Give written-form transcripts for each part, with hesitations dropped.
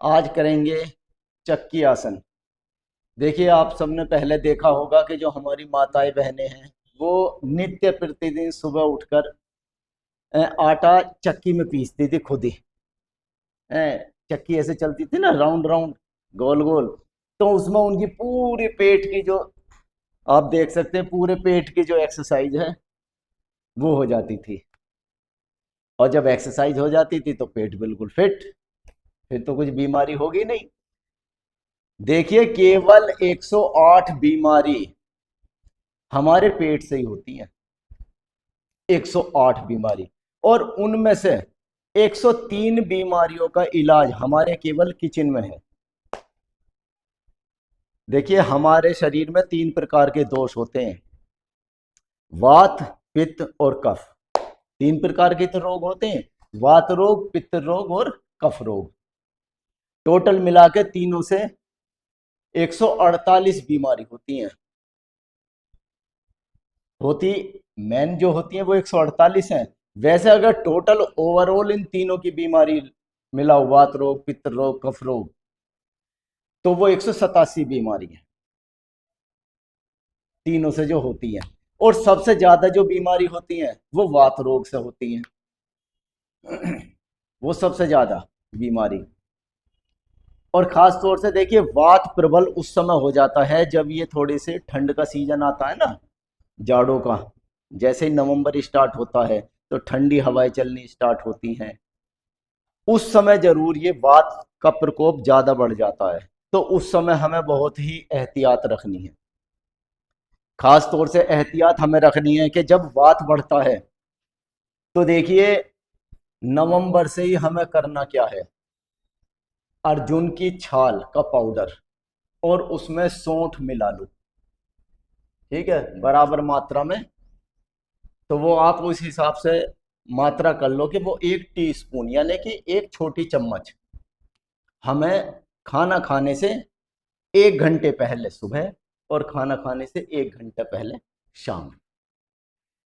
आज करेंगे चक्की आसन। देखिए, आप सबने पहले देखा होगा कि जो हमारी माताएं बहनें हैं वो नित्य प्रतिदिन सुबह उठकर आटा चक्की में पीसती थी खुद ही। चक्की ऐसे चलती थी ना, राउंड राउंड, गोल गोल। तो उसमें उनकी पूरे पेट की जो, आप देख सकते हैं, पूरे पेट की जो एक्सरसाइज है वो हो जाती थी। और जब एक्सरसाइज हो जाती थी तो पेट बिल्कुल फिट, फिर तो कुछ बीमारी होगी नहीं। देखिए, केवल 108 बीमारी हमारे पेट से ही होती है। 108 बीमारी। और उनमें से 103 बीमारियों का इलाज हमारे केवल किचन में है। देखिए, हमारे शरीर में 3 प्रकार के दोष होते हैं: वात, पित्त और कफ। 3 प्रकार के तो रोग होते हैं: वात रोग, पित्त रोग और कफ रोग। टोटल मिला के तीनों से 148 बीमारी होती हैं। होती मेन जो होती है वो 148 हैं। वैसे अगर टोटल ओवरऑल इन तीनों की बीमारी मिला, वात रोग, पित्त रोग, कफ रोग, तो वो 187 बीमारी है तीनों से जो होती है। और सबसे ज्यादा जो बीमारी होती है वो वात रोग से होती है। वो सबसे ज्यादा बीमारी। और खास तौर से देखिए, वात प्रबल उस समय हो जाता है जब ये थोड़ी सी ठंड का सीजन आता है ना, जाड़ों का। जैसे ही नवंबर स्टार्ट होता है तो ठंडी हवाएं चलनी स्टार्ट होती हैं। उस समय जरूर ये वात का प्रकोप ज्यादा बढ़ जाता है। तो उस समय हमें बहुत ही एहतियात रखनी है। खास तौर से एहतियात हमें रखनी है कि जब वात बढ़ता है तो देखिए, नवंबर से ही हमें करना क्या है: अर्जुन की छाल का पाउडर और उसमें सौंठ मिला लो, ठीक है, बराबर मात्रा में। तो वो आप उस हिसाब से मात्रा कर लो कि वो 1 टीस्पून यानी कि एक छोटी चम्मच हमें खाना खाने से 1 घंटे पहले सुबह और खाना खाने से 1 घंटा पहले शाम,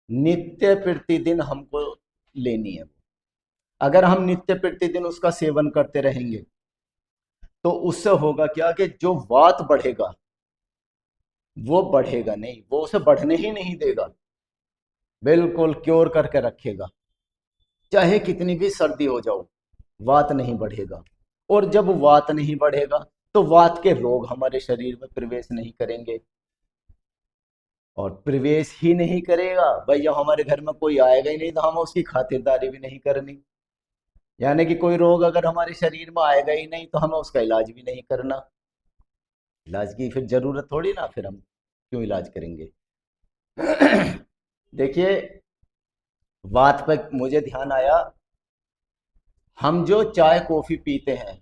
नित्य प्रतिदिन हमको लेनी है। अगर हम नित्य प्रतिदिन उसका सेवन करते रहेंगे तो उससे होगा क्या कि जो वात बढ़ेगा वो बढ़ेगा नहीं, वो उसे बढ़ने ही नहीं देगा, बिल्कुल क्योर करके रखेगा। चाहे कितनी भी सर्दी हो जाओ, वात नहीं बढ़ेगा। और जब वात नहीं बढ़ेगा तो वात के रोग हमारे शरीर में प्रवेश नहीं करेंगे। और प्रवेश ही नहीं करेगा भाई, जब हमारे घर में कोई आएगा ही नहीं तो हमें उसकी खातिरदारी भी नहीं करनी। यानी कि कोई रोग अगर हमारे शरीर में आएगा ही नहीं तो हमें उसका इलाज भी नहीं करना। इलाज की फिर जरूरत थोड़ी ना, फिर हम क्यों इलाज करेंगे। देखिए, बात पर मुझे ध्यान आया, हम जो चाय कॉफी पीते हैं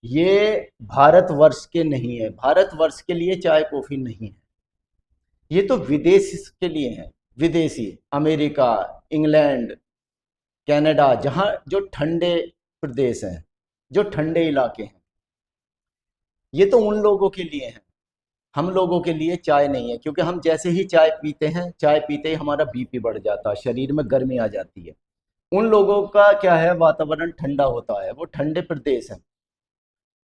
ये भारतवर्ष के नहीं है। भारतवर्ष के लिए चाय कॉफी नहीं है, ये तो विदेश के लिए है। विदेशी, अमेरिका, इंग्लैंड, कनाडा, जहाँ जो ठंडे प्रदेश हैं, जो ठंडे इलाके हैं, ये तो उन लोगों के लिए हैं। हम लोगों के लिए चाय नहीं है, क्योंकि हम जैसे ही चाय पीते हैं, चाय पीते ही हमारा बीपी बढ़ जाता है, शरीर में गर्मी आ जाती है। उन लोगों का क्या है, वातावरण ठंडा होता है, वो ठंडे प्रदेश है,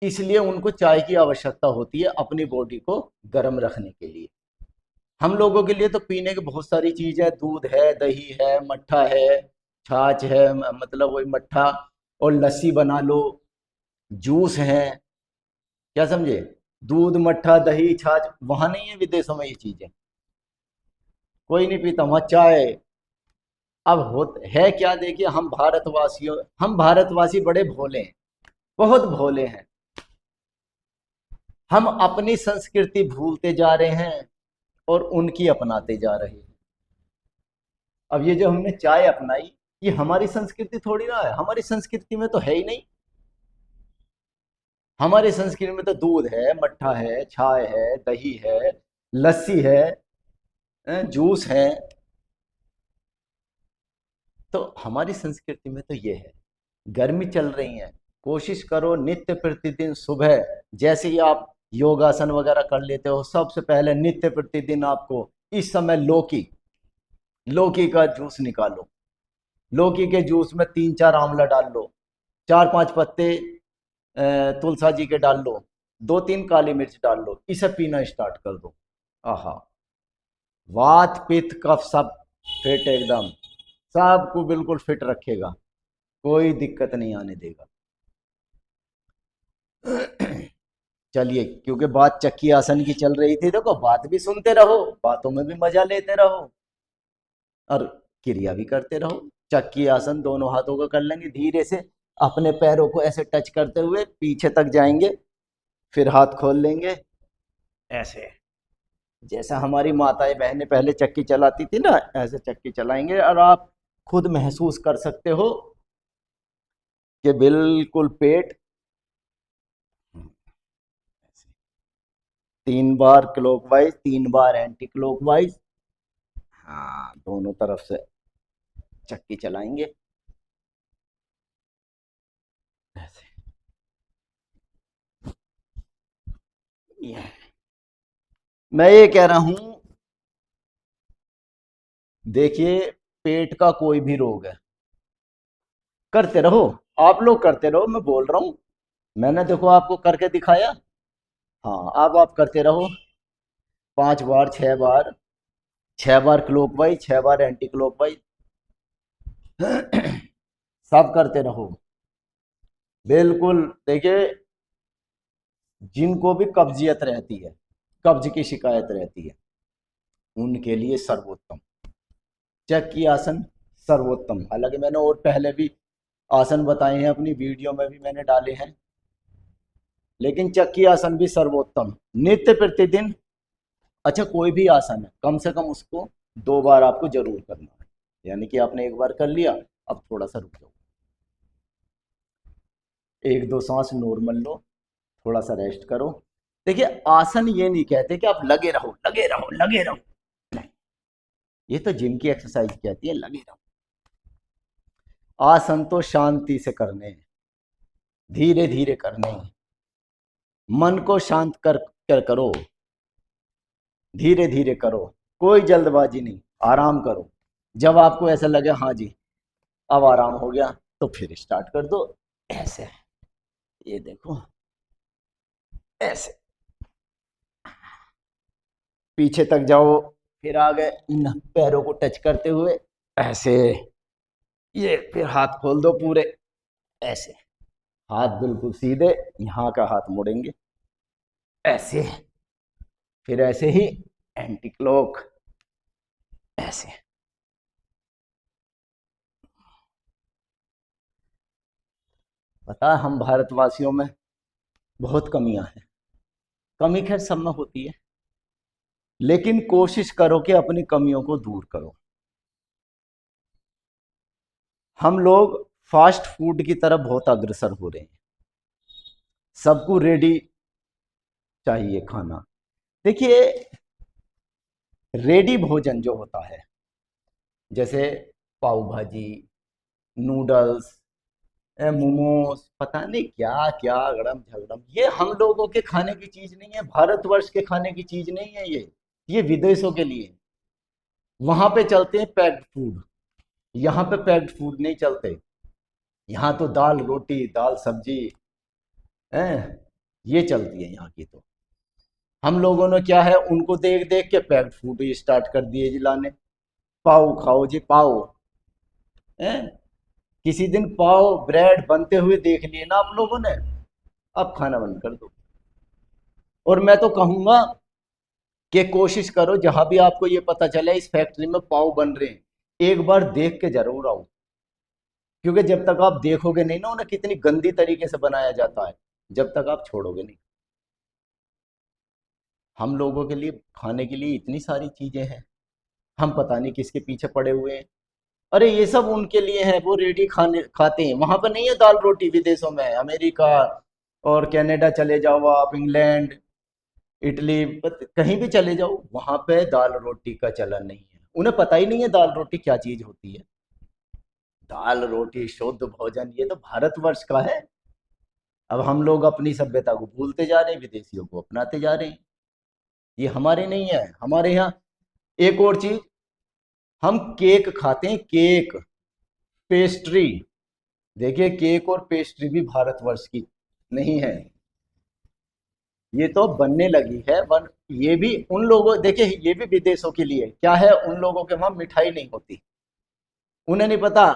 इसलिए उनको चाय की आवश्यकता होती है अपनी बॉडी को गर्म रखने के लिए। हम लोगों के लिए तो पीने की बहुत सारी चीज है, दूध है, दही है, मट्ठा है, छाछ है, मतलब वही मट्ठा, और लस्सी बना लो, जूस है, क्या समझे। दूध, मट्ठा, दही, छाछ वहां नहीं है विदेशों में ये चीजें, कोई नहीं पीता वहां चाय। अब होत है क्या, देखिए, हम भारतवासी बड़े भोले हैं, बहुत भोले हैं। हम अपनी संस्कृति भूलते जा रहे हैं और उनकी अपनाते जा रहे हैं। अब ये जो हमने चाय अपनाई, ये हमारी संस्कृति थोड़ी ना है, हमारी संस्कृति में तो है ही नहीं। हमारी संस्कृति में तो दूध है, मट्ठा है, चाय है, दही है, लस्सी है, जूस है। तो हमारी संस्कृति में तो ये है। गर्मी चल रही है, कोशिश करो नित्य प्रतिदिन सुबह, जैसे ही आप योगासन वगैरह कर लेते हो, सबसे पहले नित्य प्रतिदिन आपको इस समय लौकी, लौकी का जूस निकालो। लौकी के जूस में 3-4 आंवला डाल लो, 4-5 पत्ते तुलसा जी के डाल लो, 2-3 काली मिर्च डाल लो, इसे पीना स्टार्ट कर दो। आहा, वात पित्त कफ सब फिट एकदम, सबको बिल्कुल फिट रखेगा, कोई दिक्कत नहीं आने देगा। चलिए, क्योंकि बात चक्की आसन की चल रही थी, देखो बात भी सुनते रहो, बातों में भी मजा लेते रहो और क्रिया भी करते रहो। चक्की आसन दोनों हाथों का कर लेंगे, धीरे से अपने पैरों को ऐसे टच करते हुए पीछे तक जाएंगे, फिर हाथ खोल लेंगे ऐसे, जैसा हमारी माताएं बहनें पहले चक्की चलाती थी ना, ऐसे चक्की चलाएंगे और आप खुद महसूस कर सकते हो कि बिल्कुल पेट 3 बार क्लॉकवाइज, 3 बार एंटी क्लॉकवाइज, हाँ दोनों तरफ से चक्की चलाएंगे ऐसे। ये मैं ये कह रहा हूं, देखिए पेट का कोई भी रोग है, करते रहो, आप लोग करते रहो, मैं बोल रहा हूं, मैंने देखो आपको करके दिखाया। हाँ, अब आप करते रहो, 5 बार, 6 बार, 6 बार क्लॉकवाइज, 6 बार एंटी क्लॉकवाइज, सब करते रहो बिल्कुल। देखिए, जिनको भी कब्जियत रहती है, कब्ज की शिकायत रहती है, उनके लिए सर्वोत्तम चक्की आसन, सर्वोत्तम। हालांकि मैंने और पहले भी आसन बताए हैं, अपनी वीडियो में भी मैंने डाले हैं, लेकिन चक्की आसन भी सर्वोत्तम, नित्य प्रतिदिन। अच्छा, कोई भी आसन है, कम से कम उसको 2 बार आपको जरूर करना है, यानी कि आपने 1 बार कर लिया, अब थोड़ा सा रुक जाओ, 1-2 सांस नॉर्मल लो, थोड़ा सा रेस्ट करो। देखिए, आसन ये नहीं कहते कि आप लगे रहो लगे रहो लगे रहो, नहीं, ये तो जिम की एक्सरसाइज कहती है लगे रहो। आसन तो शांति से करने हैं, धीरे धीरे करने हैं, मन को शांत कर करो, धीरे धीरे करो, कोई जल्दबाजी नहीं, आराम करो। जब आपको ऐसा लगे हाँ जी अब आराम हो गया, तो फिर स्टार्ट कर दो ऐसे, ये देखो ऐसे, पीछे तक जाओ, फिर आगे इन पैरों को टच करते हुए ऐसे, ये फिर हाथ खोल दो पूरे ऐसे, हाथ बिल्कुल सीधे, यहाँ का हाथ मुड़ेंगे ऐसे, फिर ऐसे ही एंटी क्लॉक ऐसे। पता है, हम भारतवासियों में बहुत कमियां हैं, कमी खैर सब में होती है, लेकिन कोशिश करो कि अपनी कमियों को दूर करो। हम लोग फास्ट फूड की तरफ बहुत अग्रसर हो रहे हैं, सबको रेडी चाहिए खाना। देखिए, रेडी भोजन जो होता है, जैसे पाव भाजी, नूडल्स, मोमोज, पता नहीं क्या क्या गड़म झगड़म, ये हम लोगों के खाने की चीज नहीं है, भारतवर्ष के खाने की चीज नहीं है ये विदेशों के लिए। वहां पे चलते हैं पैक्ड फूड, यहाँ पे पैक्ड फूड नहीं चलते, यहाँ तो दाल रोटी दाल सब्जी है, ये चलती है यहाँ की। तो हम लोगों ने क्या है, उनको देख देख के पैक्ड फूड स्टार्ट कर दिए जी लाने, पाव खाओ जी पाव, है, किसी दिन पाव ब्रेड बनते हुए देख लिए ना आप लोगों ने, अब खाना बंद कर दो। और मैं तो कहूंगा कि कोशिश करो, जहां भी आपको ये पता चले इस फैक्ट्री में पाव बन रहे हैं, एक बार देख के जरूर आओ, क्योंकि जब तक आप देखोगे नहीं ना उन्हें कितनी गंदी तरीके से बनाया जाता है, जब तक आप छोड़ोगे नहीं। हम लोगों के लिए खाने के लिए इतनी सारी चीजें हैं, हम पता नहीं किसके पीछे पड़े हुए हैं। अरे ये सब उनके लिए है, वो रेडी खाने खाते हैं, वहां पर नहीं है दाल रोटी, विदेशों में, अमेरिका और कनाडा चले जाओ आप, इंग्लैंड, इटली, कहीं भी चले जाओ, वहां पे दाल रोटी का चलन नहीं है, उन्हें पता ही नहीं है दाल रोटी क्या चीज होती है। दाल रोटी शुद्ध भोजन, ये तो भारतवर्ष का है। अब हम लोग अपनी सभ्यता को भूलते जा रहे हैं, विदेशियों को अपनाते जा रहे हैं, ये हमारे नहीं है। हमारे यहाँ एक और चीज, हम केक खाते हैं, केक, पेस्ट्री, देखिए केक और पेस्ट्री भी भारतवर्ष की नहीं है। ये तो बनने लगी है ये भी उन लोगों, देखिए ये भी विदेशों के लिए क्या है, उन लोगों के वहां मिठाई नहीं होती। उन्हें नहीं पता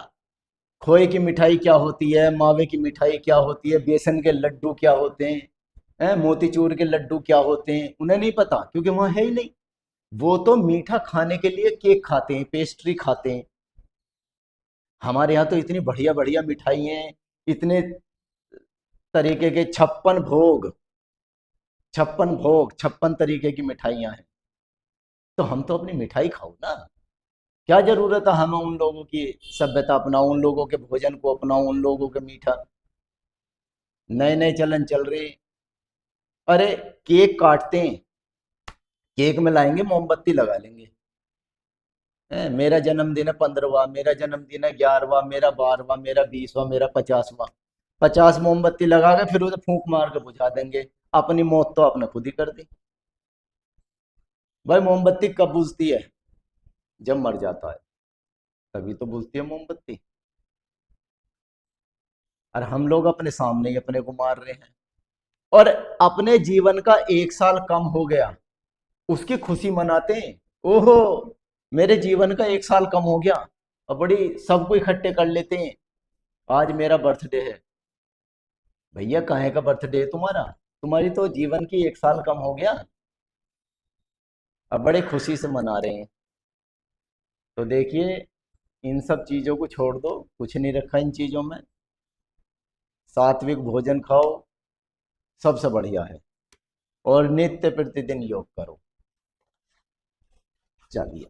खोए की मिठाई क्या होती है, मावे की मिठाई क्या होती है, बेसन के लड्डू क्या होते हैं, मोतीचूर के लड्डू क्या होते हैं, उन्हें नहीं पता क्योंकि वहां है ही नहीं। वो तो मीठा खाने के लिए केक खाते हैं, पेस्ट्री खाते हैं। हमारे यहाँ तो इतनी बढ़िया बढ़िया मिठाई हैं, इतने तरीके के 56 भोग, 56 भोग, 56 तरीके की मिठाइयाँ हैं। तो हम तो अपनी मिठाई खाओ ना। क्या जरूरत है हमें उन लोगों की सभ्यता अपनाओ, उन लोगों के भोजन को अपनाओ, उन लोगों के मीठा। नए नए चलन चल रहे हैं। अरे केक काटते हैं, केक में लाएंगे मोमबत्ती लगा लेंगे। मेरा जन्मदिन है 15वां, मेरा जन्मदिन है 11वां, मेरा 12वां, मेरा 20वां, मेरा 50वां। 50 मोमबत्ती लगा के फिर उसे फूंक मार के बुझा देंगे। अपनी मौत तो आपने खुद ही कर दी। भाई मोमबत्ती कब बुझती है? जब मर जाता है, तभी तो बुझती है मोमबत्ती। और हम लोग अपने सामने ही अपने को मार रहे हैं। और अपने जीवन का 1 साल कम हो गया, उसकी खुशी मनाते हैं। ओहो, मेरे जीवन का 1 साल कम हो गया, और बड़ी सबको इकट्ठे कर लेते हैं। आज मेरा बर्थडे है। भैया काहे का बर्थडे है तुम्हारा? तुम्हारी तो जीवन की 1 साल कम हो गया। अब बड़े खुशी से मना रहे हैं। तो देखिए, इन सब चीजों को छोड़ दो, कुछ नहीं रखा इन चीजों में। सात्विक भोजन खाओ, सबसे बढ़िया है। और नित्य प्रतिदिन योग करो। चलिए।